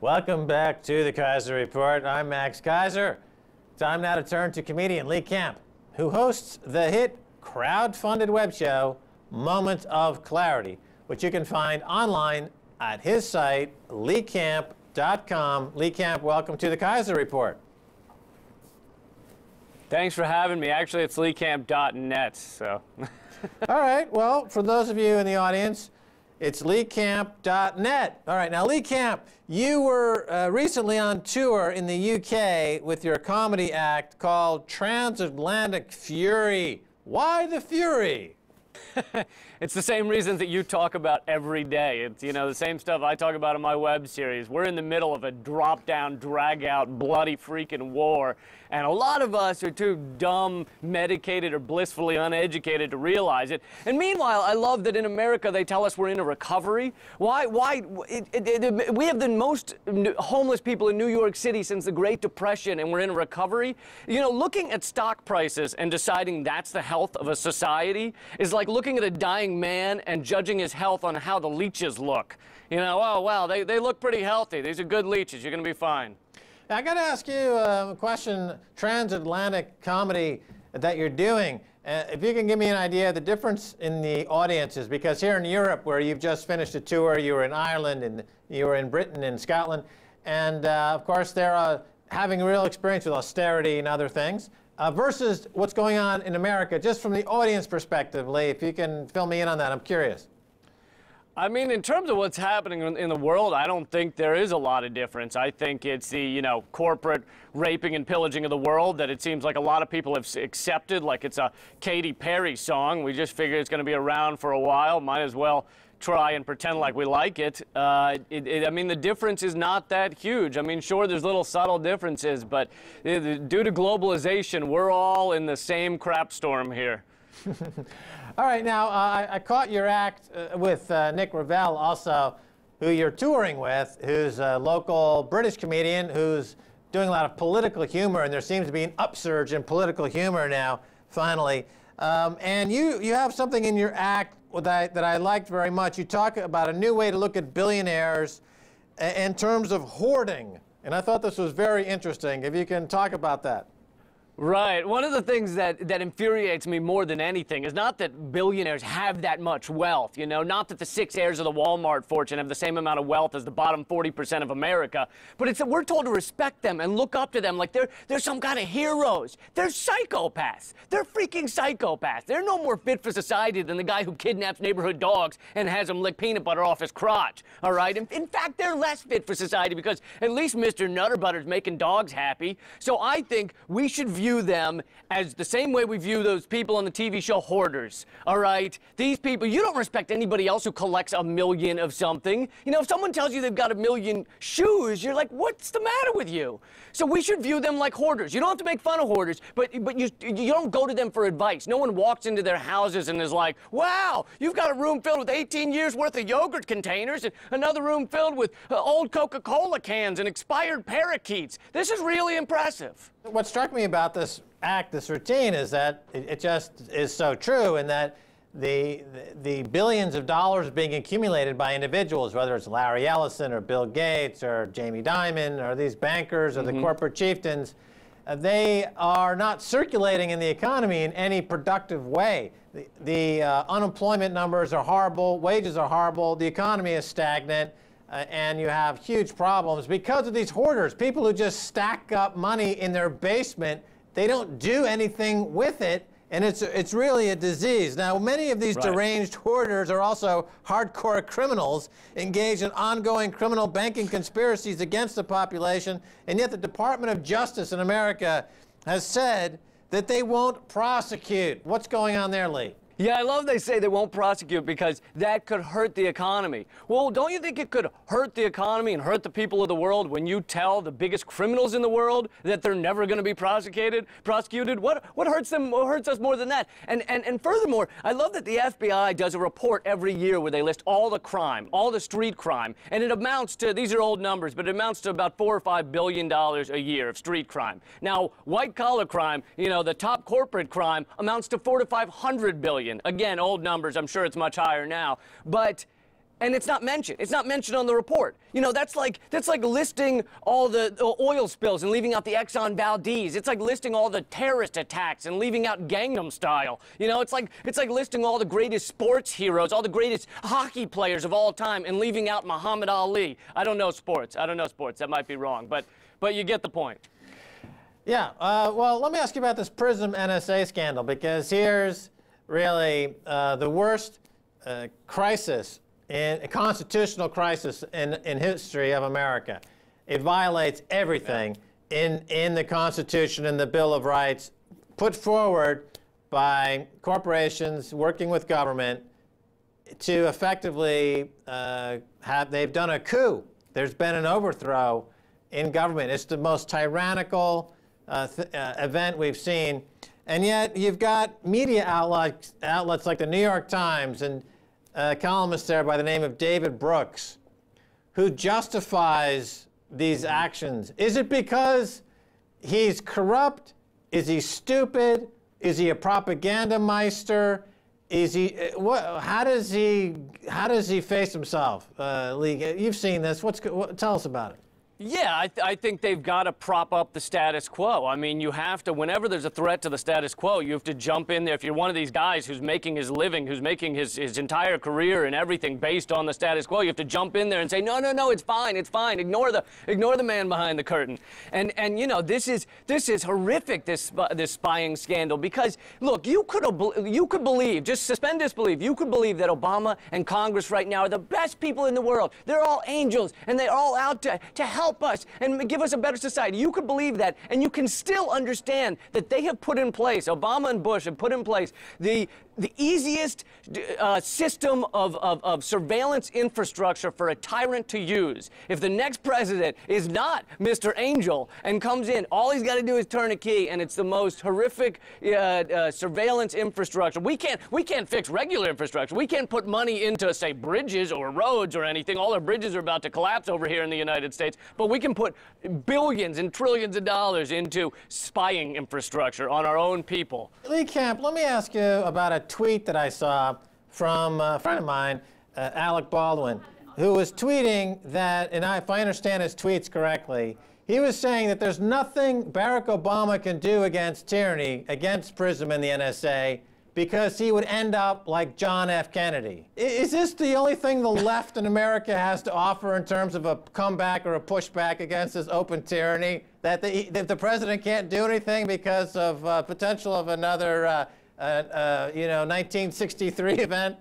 Welcome back to the Keiser Report. I'm Max Keiser. Time now to turn to comedian Lee Camp, who hosts the hit crowd-funded web show Moment of Clarity, which you can find online at his site, leecamp.com. Lee Camp, welcome to the Keiser Report. Thanks for having me. Actually, it's leecamp.net, so. All right, well, for those of you in the audience, it's leecamp.net. All right, now, Lee Camp, you were recently on tour in the UK with your comedy act called Transatlantic Fury. Why the Fury? It's the same reasons that you talk about every day. It's, you know, the same stuff I talk about in my web series. We're in the middle of a drop-down, drag-out, bloody freaking war, and a lot of us are too dumb, medicated, or blissfully uneducated to realize it. And meanwhile, I love that in America they tell us we're in a recovery. Why? We have the most homeless people in New York City since the Great Depression, and we're in a recovery. You know, looking at stock prices and deciding that's the health of a society is like looking at a dying man and judging his health on how the leeches look. You know, oh, wow, they look pretty healthy. These are good leeches. You're going to be fine. Now, I got to ask you a question, transatlantic comedy that you're doing. If you can give me an idea of the difference in the audiences, because here in Europe, where you've just finished a tour, you were in Ireland, and you were in Britain and Scotland, and of course, they're having a real experience with austerity and other things. Versus what's going on in America, just from the audience perspective, Lee, if you can fill me in on that, I'm curious. I mean, in terms of what's happening in the world, I don't think there is a lot of difference. I think it's the, you know, corporate raping and pillaging of the world that it seems like a lot of people have accepted, like it's a Katy Perry song. We just figure it's going to be around for a while. Might as well try and pretend like we like it. I mean, the difference is not that huge. I mean, sure, there's little subtle differences, but due to globalization, we're all in the same crap storm here. All right, now, I caught your act with Nick Ravel also, who you're touring with, who's a local British comedian who's doing a lot of political humor, and there seems to be an upsurge in political humor now, finally. And you have something in your act that I liked very much. You talk about a new way to look at billionaires in terms of hoarding. And I thought this was very interesting. If you can talk about that. Right. One of the things that infuriates me more than anything is not that billionaires have that much wealth, you know, not that the 6 heirs of the Walmart fortune have the same amount of wealth as the bottom 40% of America, but it's that we're told to respect them and look up to them like they're some kind of heroes. They're psychopaths. They're freaking psychopaths. They're no more fit for society than the guy who kidnaps neighborhood dogs and has them lick peanut butter off his crotch, all right? In fact, they're less fit for society because at least Mr. Nutterbutter's making dogs happy. So I think we should view them as the same way we view those people on the TV show hoarders, all right? These people, you don't respect anybody else who collects 1 million of something. You know, if someone tells you they've got 1 million shoes, you're like, what's the matter with you? So we should view them like hoarders. You don't have to make fun of hoarders, but you don't go to them for advice. No one walks into their houses and is like, wow, you've got a room filled with 18 years worth of yogurt containers and another room filled with old Coca-Cola cans and expired parakeets. This is really impressive. What struck me about this act, this routine, is that it just is so true, and that the billions of dollars being accumulated by individuals, whether it's Larry Ellison or Bill Gates or Jamie Dimon or these bankers or the corporate chieftains, they are not circulating in the economy in any productive way. The unemployment numbers are horrible, wages are horrible, the economy is stagnant, and you have huge problems because of these hoarders, people who just stack up money in their basement. They don't do anything with it, and it's really a disease. Now, many of these deranged hoarders are also hardcore criminals engaged in ongoing criminal banking conspiracies against the population, and yet the Department of Justice in America has said that they won't prosecute. What's going on there, Lee? Yeah, I love they say they won't prosecute because that could hurt the economy. Well, don't you think it could hurt the economy and hurt the people of the world when you tell the biggest criminals in the world that they're never going to be prosecuted? What hurts them? What hurts us more than that? And furthermore, I love that the FBI does a report every year where they list all the crime, all the street crime, and it amounts to, these are old numbers, but it amounts to about $4 or $5 billion a year of street crime. Now, white-collar crime, you know, the top corporate crime amounts to $400 to $500 billion. Again, old numbers. I'm sure it's much higher now. But and it's not mentioned. It's not mentioned on the report. You know, that's like listing all the oil spills and leaving out the Exxon Valdez. It's like listing all the terrorist attacks and leaving out Gangnam Style. You know, it's like listing all the greatest sports heroes, all the greatest hockey players of all time, and leaving out Muhammad Ali. I don't know sports. That might be wrong, but you get the point. Yeah. Well, let me ask you about this PRISM NSA scandal, because here's really the worst crisis, a constitutional crisis in history of America. It violates everything in the Constitution and the Bill of Rights put forward by corporations working with government to effectively they've done a coup. There's been an overthrow in government. It's the most tyrannical event we've seen. And yet you've got media outlets like the New York Times and a columnist there by the name of David Brooks, who justifies these actions. Is it because he's corrupt? Is he stupid? Is he a propaganda meister? Is he how does he face himself? Lee, you've seen this. Tell us about it. Yeah, I think they've got to prop up the status quo. I mean, you have to, whenever there's a threat to the status quo, you have to jump in there. If you're one of these guys who's making his living, who's making his entire career and everything based on the status quo, you have to jump in there and say, no, it's fine, it's fine. Ignore the man behind the curtain. And you know, this is horrific, this spying scandal, because look, you could believe, just suspend disbelief, you could believe that Obama and Congress right now are the best people in the world. They're all angels, and they're all out to help us and give us a better society. You could believe that, and you can still understand that they have put in place, Obama and Bush have put in place the easiest system of surveillance infrastructure for a tyrant to use. If the next president is not Mr. Angel and comes in, all he's got to do is turn a key, and it's the most horrific surveillance infrastructure. We can't fix regular infrastructure. We can't put money into, say, bridges or roads or anything. All our bridges are about to collapse over here in the United States, but we can put billions and trillions of dollars into spying infrastructure on our own people. Lee Camp, let me ask you about a tweet that I saw from a friend of mine, Alec Baldwin, who was tweeting that, and if I understand his tweets correctly, he was saying that there's nothing Barack Obama can do against tyranny, against PRISM and the NSA, because he would end up like John F. Kennedy. Is this the only thing the left in America has to offer in terms of a comeback or a pushback against this open tyranny? That the president can't do anything because of potential of another 1963 event?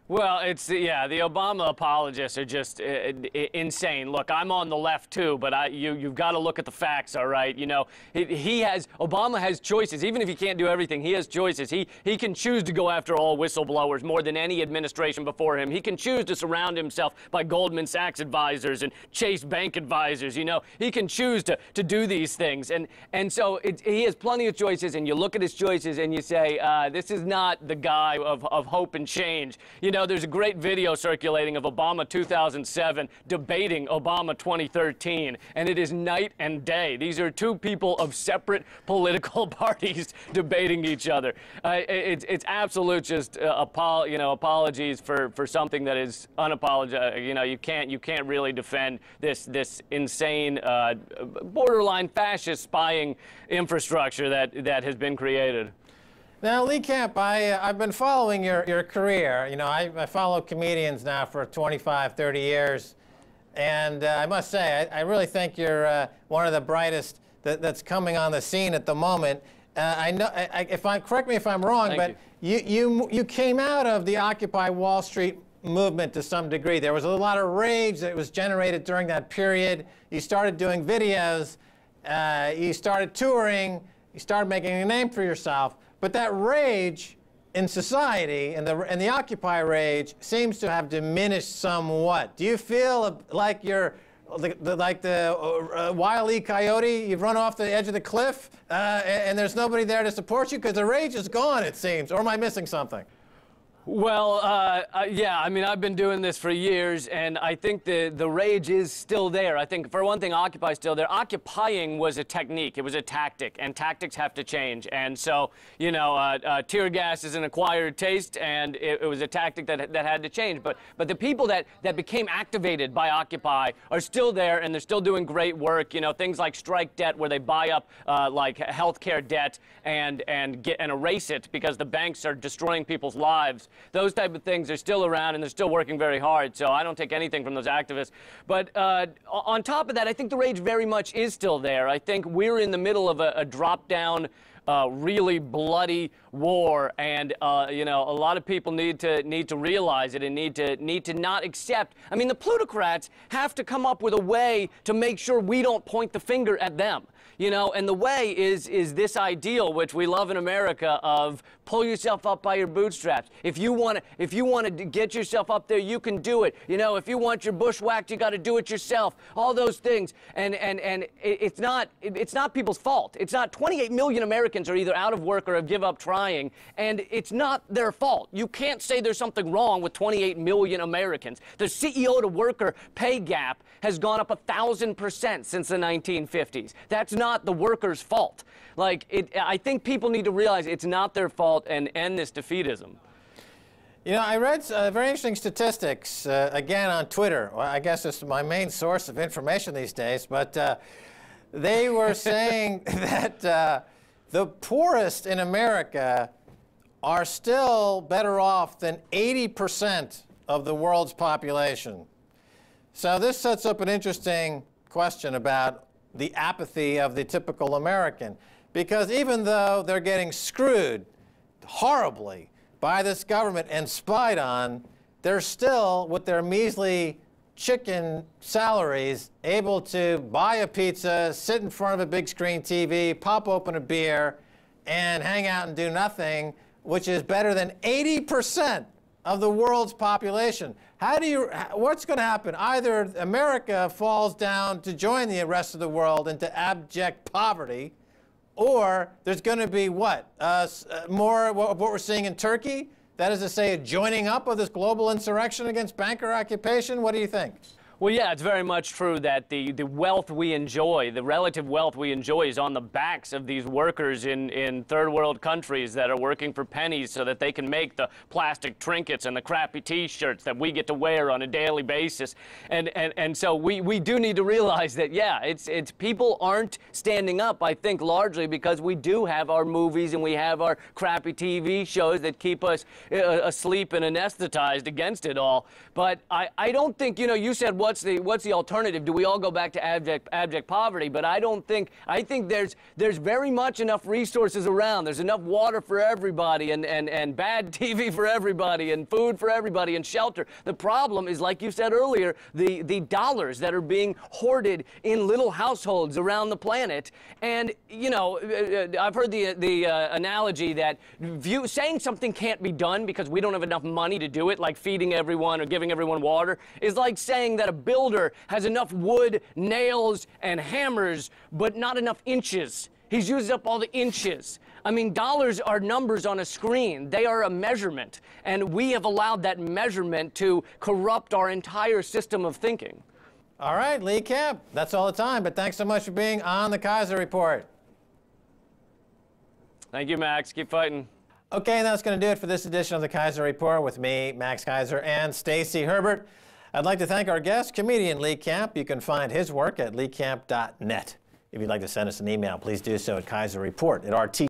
Well, the Obama apologists are just insane. Look, I'm on the left too, but you've got to look at the facts, all right? You know, Obama has choices. Even if he can't do everything, he has choices. He can choose to go after all whistleblowers more than any administration before him. He can choose to surround himself by Goldman Sachs advisors and Chase Bank advisors. You know, he can choose to do these things, and so he has plenty of choices. And you look at his choices and you say, this is not the guy of hope and change. You know, there's a great video circulating of Obama 2007 debating Obama 2013, and it is night and day. These are two people of separate political parties debating each other. It's absolute just apologies for something that is unapologetic. You know, you can't really defend this insane borderline fascist spying infrastructure that has been created. Now, Lee Camp, I've been following your career. You know, I follow comedians now for 25, 30 years. And I must say, I really think you're one of the brightest that's coming on the scene at the moment. I know, correct me if I'm wrong, but you came out of the Occupy Wall Street movement to some degree. There was a lot of rage that was generated during that period. You started doing videos. You started touring. You started making a name for yourself. But that rage in society and the Occupy rage seems to have diminished somewhat. Do you feel like you're like the Wile E. Coyote? You've run off the edge of the cliff and there's nobody there to support you because the rage is gone, it seems. Or am I missing something? Well, yeah, I mean, I've been doing this for years, and I think the rage is still there. I think, for one thing, Occupy is still there. Occupying was a technique. It was a tactic, and tactics have to change. And so, you know, tear gas is an acquired taste, and it was a tactic that had to change. But the people that became activated by Occupy are still there, and they're still doing great work. You know, things like strike debt, where they buy up, like, healthcare debt and erase it because the banks are destroying people's lives. Those type of things are still around, and they're still working very hard, so I don't take anything from those activists. But on top of that, I think the rage very much is still there. I think we're in the middle of a drop-down, really bloody war, and you know, a lot of people need to realize it and need to not accept. I mean, the plutocrats have to come up with a way to make sure we don't point the finger at them. You know, and the way is this ideal, which we love in America, of pull yourself up by your bootstraps. If you want to get yourself up there, you can do it. You know, if you want your bushwhacked, you got to do it yourself. All those things, and it's not people's fault. It's not. 28 million Americans are either out of work or have given up trying, and it's not their fault. You can't say there's something wrong with 28 million Americans. The CEO to worker pay gap has gone up 1,000% since the 1950s. That's not the workers' fault. Like, I think people need to realize it's not their fault and end this defeatism. You know, I read very interesting statistics, again, on Twitter. Well, I guess it's my main source of information these days, but they were saying that the poorest in America are still better off than 80% of the world's population. So this sets up an interesting question about the apathy of the typical American, because even though they're getting screwed horribly by this government and spied on, they're still, with their measly chicken salaries, able to buy a pizza, sit in front of a big screen TV, pop open a beer, and hang out and do nothing, which is better than 80% of the world's population. What's going to happen? Either America falls down to join the rest of the world into abject poverty, or there's going to be what? More of what we're seeing in Turkey? That is to say, a joining up of this global insurrection against banker occupation? What do you think? Well, yeah, it's very much true that the wealth we enjoy, the relative wealth we enjoy, is on the backs of these workers in third world countries that are working for pennies so that they can make the plastic trinkets and the crappy T-shirts that we get to wear on a daily basis. And so we do need to realize that, yeah, it's people aren't standing up, I think, largely because we do have our movies and we have our crappy TV shows that keep us asleep and anesthetized against it all. But I don't think, you know, you said what's the alternative? Do we all go back to abject poverty? But I don't think. I think there's very much enough resources around. There's enough water for everybody, and bad TV for everybody, and food for everybody, and shelter. The problem is, like you said earlier, the dollars that are being hoarded in little households around the planet. And you know, I've heard the analogy that saying something can't be done because we don't have enough money to do it, like feeding everyone or giving everyone water, is like saying that a builder has enough wood, nails, and hammers, but not enough inches. He's used up all the inches. I mean, dollars are numbers on a screen. They are a measurement, and we have allowed that measurement to corrupt our entire system of thinking. All right, Lee Camp, that's all the time, but thanks so much for being on the Keiser Report. Thank you, Max. Keep fighting. Okay, that's going to do it for this edition of the Keiser Report with me, Max Keiser, and Stacey Herbert. I'd like to thank our guest, comedian Lee Camp. You can find his work at leecamp.net. If you'd like to send us an email, please do so at keiserreport@rt.